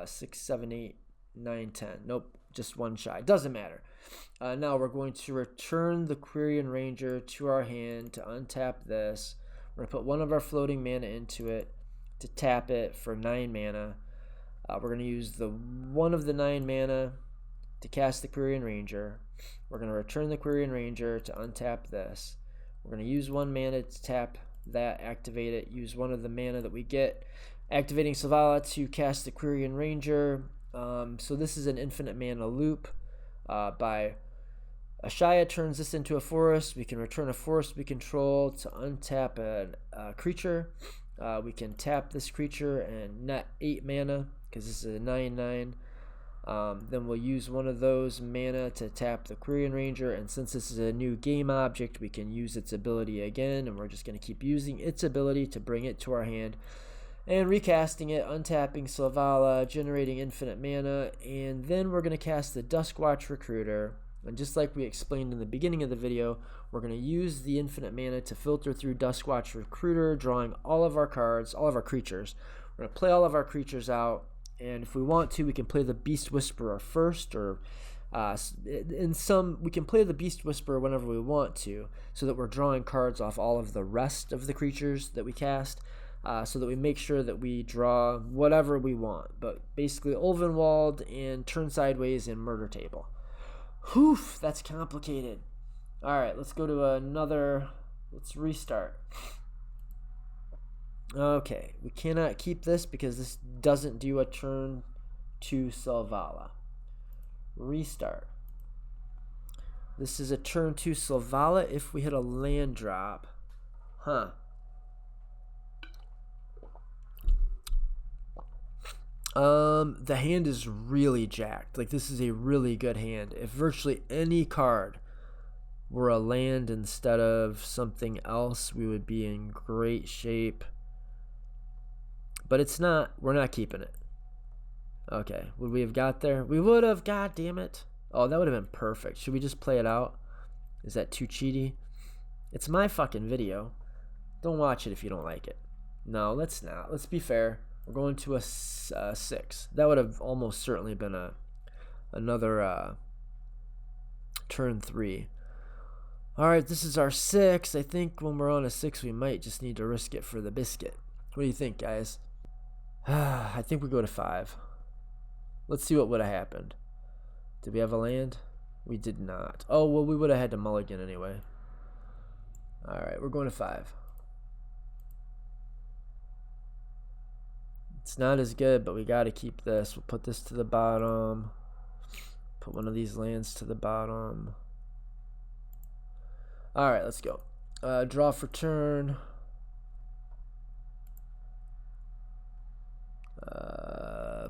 6, 7, 8, 9, 10. Nope. just one shy. Doesn't matter. Now we're going to return the Quirion Ranger to our hand to untap this. We're going to put one of our floating mana into it to tap it for 9 mana. We're going to use the one of the 9 mana to cast the Quirion Ranger. We're going to return the Quirion Ranger to untap this. We're going to use 1 mana to tap that, activate it, use one of the mana that we get, activating Selvala to cast the Quirion Ranger. So this is an infinite mana loop. By Ashaya turns this into a forest. We can return a forest we control to untap a creature. We can tap this creature and net 8 mana because this is a 9/9. Then we'll use one of those mana to tap the Quirion Ranger, and since this is a new game object, we can use its ability again, and we're just going to keep using its ability to bring it to our hand and recasting it, untapping Selvala, generating infinite mana, and then we're going to cast the Duskwatch Recruiter. And just like we explained in the beginning of the video, we're going to use the infinite mana to filter through Duskwatch Recruiter, drawing all of our cards, all of our creatures. We're going to play all of our creatures out, and if we want to, we can play the Beast Whisperer first, or we can play the Beast Whisperer whenever we want to, so that we're drawing cards off all of the rest of the creatures that we cast. So that we make sure that we draw whatever we want. But basically Ulvenwald and Turn Sideways and Murder Table. Whew, that's complicated. Alright, let's go to let's restart. Okay, we cannot keep this because this doesn't do a turn to Selvala. Restart. This is a turn to Selvala if we hit a land drop. Huh. The hand is really jacked. Like, this is a really good hand. If virtually any card were a land instead of something else, we would be in great shape. But it's not. We're not keeping it. Okay. Would we have got there? We would have. God damn it. Oh, that would have been perfect. Should we just play it out? Is that too cheaty? It's my fucking video. Don't watch it if you don't like it. No, let's not. Let's be fair. We're going to a 6. That would have almost certainly been another turn 3. All right, this is our 6. I think when we're on a 6, we might just need to risk it for the biscuit. What do you think, guys? I think we go to 5. Let's see what would have happened. Did we have a land? We did not. Oh, well, we would have had to mulligan anyway. All right, we're going to 5. It's not as good, but we got to keep this. We'll put this to the bottom. Put one of these lands to the bottom. All right, let's go. Draw for turn.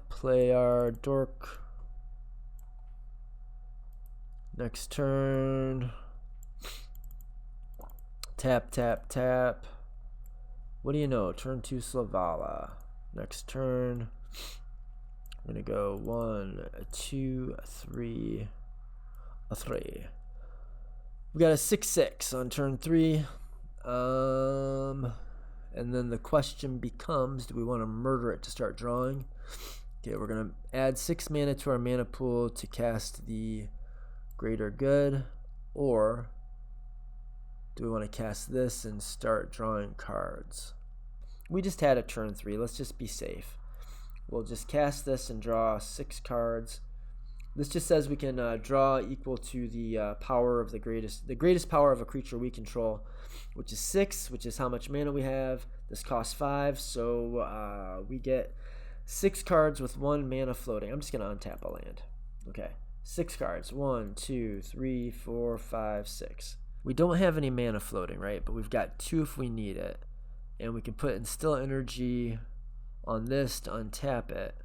Play our dork. Next turn. Tap, tap, tap. What do you know? Turn to Selvala. Next turn, I'm gonna go 1, 2, 3, 3. We got a 6/6 on turn 3. And then the question becomes, do we want to murder it to start drawing? Okay, we're gonna add 6 mana to our mana pool to cast the Greater Good, or do we want to cast this and start drawing cards? We just had a turn 3. Let's just be safe. We'll just cast this and draw 6 cards. This just says we can draw equal to the power of the greatest power of a creature we control, which is 6, which is how much mana we have. This costs 5, so we get 6 cards with 1 mana floating. I'm just gonna untap a land. Okay, 6 cards. 1, 2, 3, 4, 5, 6. We don't have any mana floating, right? But we've got 2 if we need it. And we can put Instill Energy on this to untap it.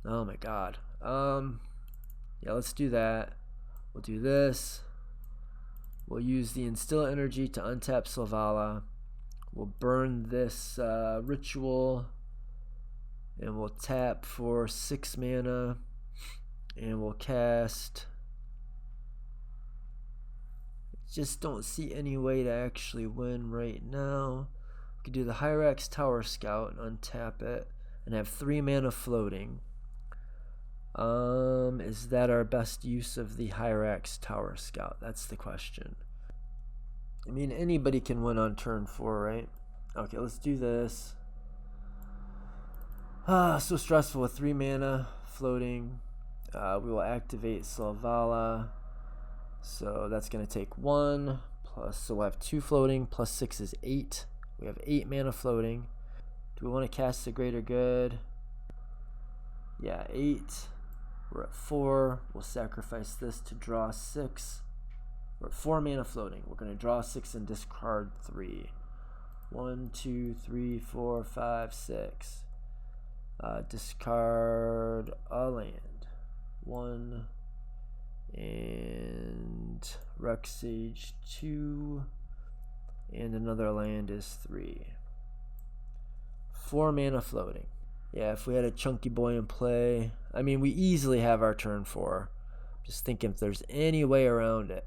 Oh my god. Yeah, let's do that. We'll do this. We'll use the Instill Energy to untap Selvala. We'll burn this ritual. And we'll tap for 6 mana. And we'll cast. Just don't see any way to actually win right now. We could do the Hyrax Tower Scout and untap it and have 3 mana floating. Is that our best use of the Hyrax Tower Scout? That's the question. I mean, anybody can win on turn 4, right? Okay, let's do this. So stressful with 3 mana floating. We will activate Selvala. So that's going to take 1 plus, so we'll have 2 floating, plus 6 is 8. We have 8 mana floating. Do we want to cast the Greater Good? Yeah, 8. We're at 4. We'll sacrifice this to draw 6. We're at 4 mana floating. We're going to draw 6 and discard 3. 1, 2, 3, 4, 5, 6. Discard a land. 1. And Rex Sage 2. And another land is 3. 4 mana floating. Yeah, if we had a chunky boy in play, I mean, we easily have our turn 4. Just thinking if there's any way around it.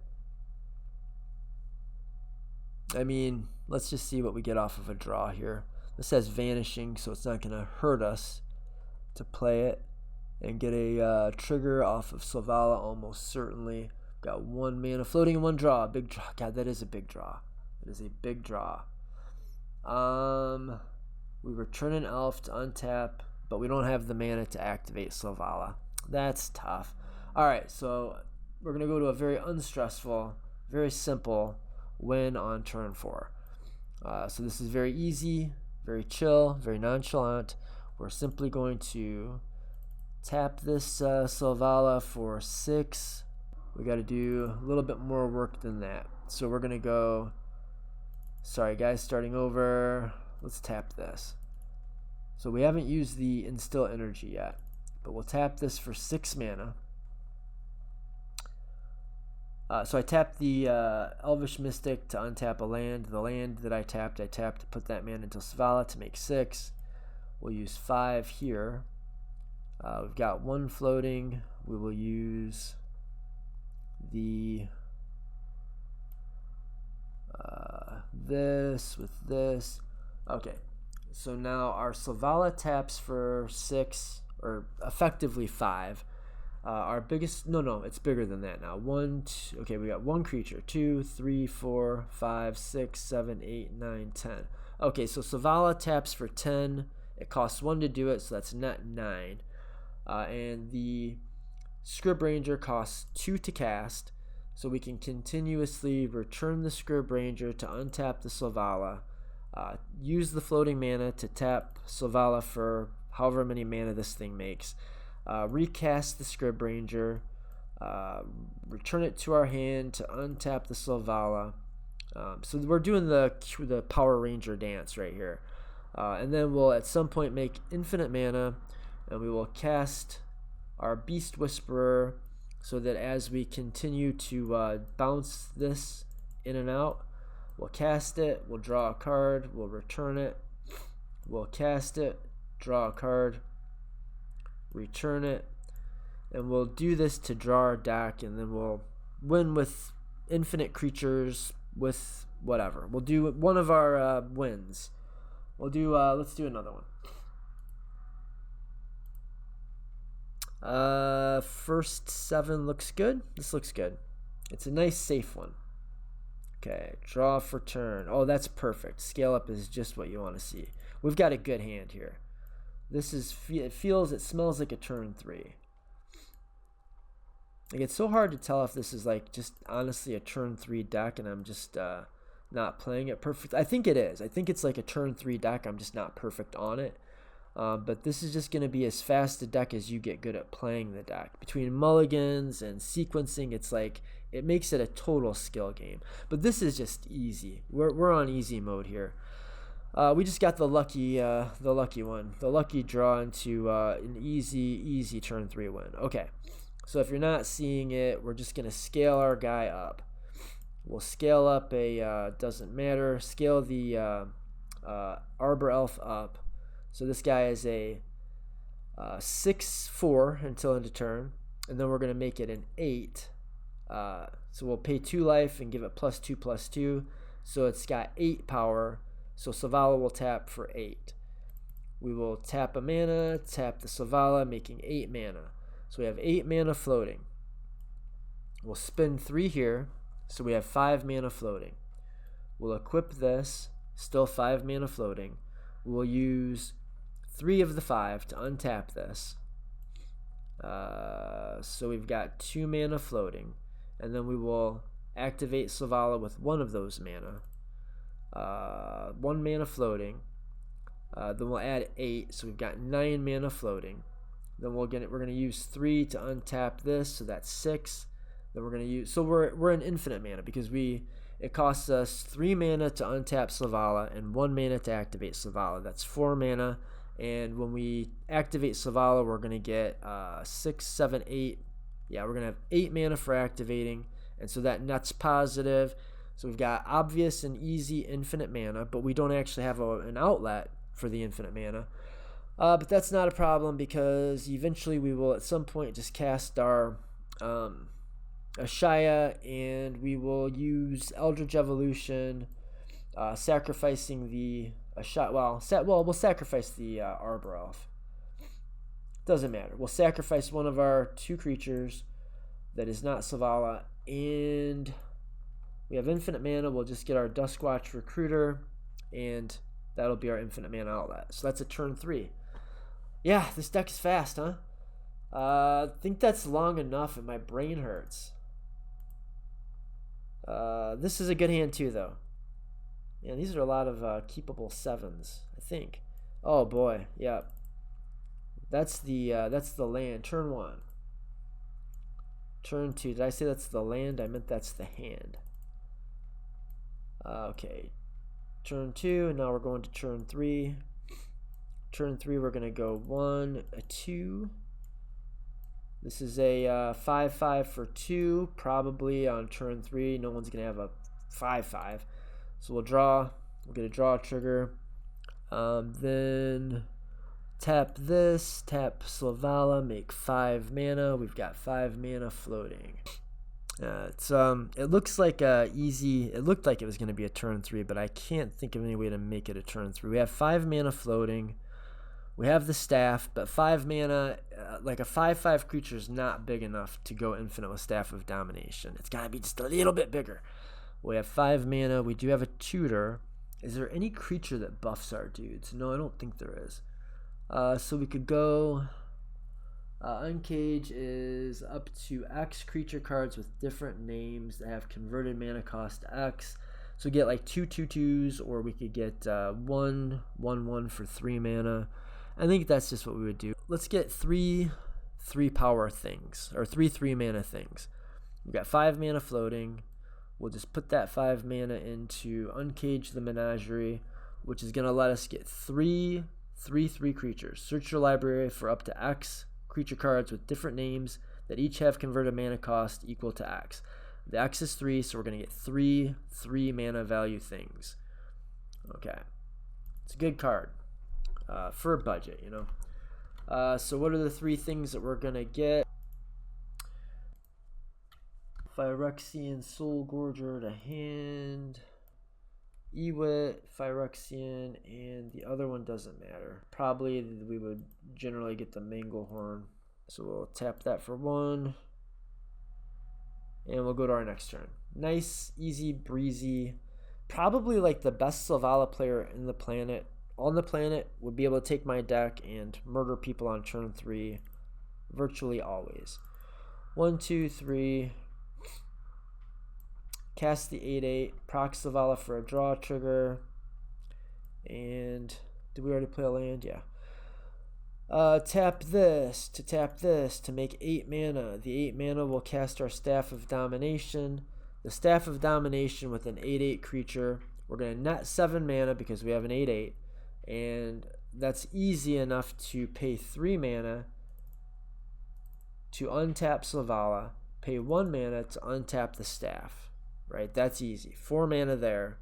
I mean, let's just see what we get off of a draw here. This has vanishing, so it's not going to hurt us to play it and get a trigger off of Selvala almost certainly. Got 1 mana floating and 1 draw. Big draw. God, that is a big draw. That is a big draw. We return an elf to untap, but we don't have the mana to activate Selvala. That's tough. Alright, so we're going to go to a very unstressful, very simple win on turn 4. So this is very easy, very chill, very nonchalant. We're simply going to tap this Selvala for 6. We got to do a little bit more work than that. So we're going to go, sorry guys, starting over. Let's tap this. So we haven't used the Instill Energy yet, but we'll tap this for 6 mana. So I tapped the Elvish Mystic to untap a land. The land that I tapped to put that mana into Selvala to make 6. We'll use 5 here. We've got 1 floating. We will use the this with this. Okay, so now our Selvala taps for 6, or effectively 5. Our biggest, no, it's bigger than that now. 1, 2, okay, we got 1 creature. 2, 3, 4, 5, 6, 7, 8, 9, 10. Okay, so Selvala taps for 10. It costs 1 to do it, so that's net 9. And the Scrib Ranger costs 2 to cast, so we can continuously return the Scrib Ranger to untap the Selvala, use the floating mana to tap Selvala for however many mana this thing makes, recast the Scrib Ranger, return it to our hand to untap the Selvala. So we're doing the Power Ranger dance right here. And then we'll at some point make infinite mana, and we will cast our Beast Whisperer, so that as we continue to bounce this in and out, we'll cast it, we'll draw a card, we'll return it, we'll cast it, draw a card, return it, and we'll do this to draw our deck, and then we'll win with infinite creatures, with whatever. We'll do one of our wins. We'll do, let's do another one. First 7 looks good. This looks good. It's a nice safe one. Okay, draw for turn. Oh, that's perfect. Scale up is just what you want to see. We've got a good hand here. This is, it smells like a turn 3. Like, it's so hard to tell if this is like just honestly a turn 3 deck and I'm just not playing it perfect. I think it is. I think it's like a turn 3 deck. I'm just not perfect on it. But this is just going to be as fast a deck as you get good at playing the deck. Between mulligans and sequencing, it's like, it makes it a total skill game. But this is just easy. We're on easy mode here. We just got the lucky one. The lucky draw into an easy turn 3 win. Okay, so if you're not seeing it, we're just going to scale our guy up. We'll scale up doesn't matter, scale the Arbor Elf up. So this guy is a 6/4 until end of turn, and then we're going to make it an 8. So we'll pay 2 life and give it +2/+2. So it's got 8 power. So Selvala will tap for 8. We will tap a mana, tap the Selvala, making 8 mana. So we have 8 mana floating. We'll spend 3 here, so we have 5 mana floating. We'll equip this, still 5 mana floating. We'll use 3 of the 5 to untap this. So we've got 2 mana floating, and then we will activate Selvala with 1 of those mana. 1 mana floating. Then we'll add 8, so we've got 9 mana floating. Then we're gonna use 3 to untap this, so that's 6. Then we're gonna use, so we're in infinite mana because it costs us 3 mana to untap Selvala and 1 mana to activate Selvala. That's 4 mana. And when we activate Selvala, we're gonna get 6, 7, 8. Yeah, we're gonna have 8 mana for activating, and so that nets positive. So we've got obvious and easy infinite mana, but we don't actually have an outlet for the infinite mana. But that's not a problem because eventually we will at some point just cast our Ashaya, and we will use Eldritch Evolution, sacrificing the Ashaya. We'll sacrifice the Arbor Elf. Doesn't matter. We'll sacrifice one of our 2 creatures that is not Selvala, and we have infinite mana. We'll just get our Duskwatch Recruiter, and that'll be our infinite mana outlet. So that's a turn 3. Yeah, this deck is fast, huh? I think that's long enough, and my brain hurts. This is a good hand too, though. Yeah, these are a lot of keepable 7s, I think. Oh boy, yeah. That's the land. Turn 1. Turn 2. Did I say that's the land? I meant that's the hand. Okay. Turn 2, and now we're going to turn 3. Turn 3, we're going to go 1, a 2. This is a 5/5 for 2. Probably on turn 3, no one's going to have a 5/5. So we'll draw. We'll get a draw trigger. Then tap this, tap Selvala, make 5 mana. We've got 5 mana floating. It looks like easy. It looked like it was going to be a turn 3, but I can't think of any way to make it a turn 3. We have 5 mana floating. We have the staff, but 5 mana, like a 5/5 creature is not big enough to go infinite with Staff of Domination. It's got to be just a little bit bigger. We have 5 mana. We do have a tutor. Is there any creature that buffs our dudes? No, I don't think there is. So we could go... Uncage is up to X creature cards with different names that have converted mana cost X. So we get like 2 2/2s, or we could get 1/1/1 for 3 mana. I think that's just what we would do. Let's get 3 power things, or 3 mana things. We've got 5 mana floating. We'll just put that 5 mana into Uncage the Menagerie, which is going to let us get 3 creatures. Search your library for up to X creature cards with different names that each have converted mana cost equal to X. The X is 3, so we're going to get 3 mana value things. Okay. It's a good card for a budget, you know. So what are the 3 things that we're going to get? Phyrexian Soul Gorger to hand. Ewit, Phyrexian, and the other one doesn't matter. Probably we would generally get the Manglehorn. So we'll tap that for 1. And we'll go to our next turn. Nice, easy, breezy. Probably like the best Selvala player on the planet would be able to take my deck and murder people on turn 3 virtually always. 1, 2, 3. Cast the 8/8, proc Selvala for a draw trigger, and did we already play a land? Yeah. Tap this to make 8 mana. The 8 mana will cast our Staff of Domination. The Staff of Domination with an 8/8 creature. We're going to net 7 mana because we have an 8/8, and that's easy enough to pay 3 mana to untap Selvala, pay 1 mana to untap the Staff. Right, that's easy. 4 mana there.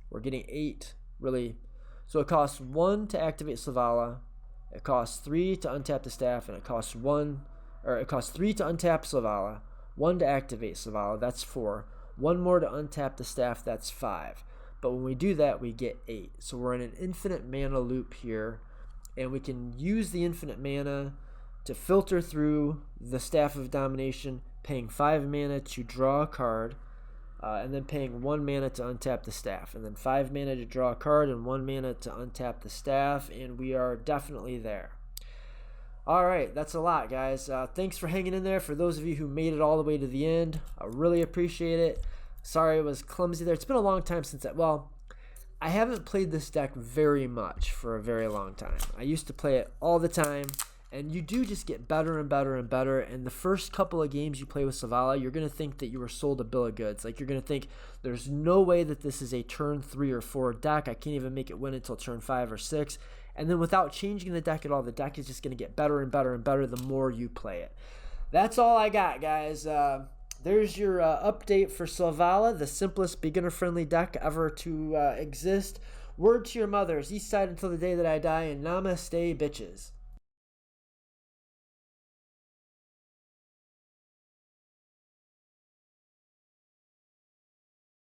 We're getting 8, really. So it costs 1 to activate Selvala. It costs 3 to untap the Staff, and it costs 3 to untap Selvala, 1 to activate Selvala. That's 4. 1 more to untap the Staff. That's 5. But when we do that, we get 8. So we're in an infinite mana loop here, and we can use the infinite mana to filter through the Staff of Domination, paying 5 mana to draw a card, and then paying 1 mana to untap the staff, and then 5 mana to draw a card and 1 mana to untap the staff, and we are definitely there. Alright, that's a lot, guys. Thanks for hanging in there. For those of you who made it all the way to the end, I really appreciate it. Sorry it was clumsy there. It's been a long time since I haven't played this deck very much for a very long time. I used to play it all the time, and you do just get better and better and better. And the first couple of games you play with Selvala, you're going to think that you were sold a bill of goods. Like, you're going to think, there's no way that this is a turn 3 or 4 deck. I can't even make it win until turn 5 or 6. And then without changing the deck at all, the deck is just going to get better and better and better the more you play it. That's all I got, guys. There's your update for Selvala, the simplest beginner-friendly deck ever to exist. Word to your mothers, East Side until the day that I die, and namaste, bitches.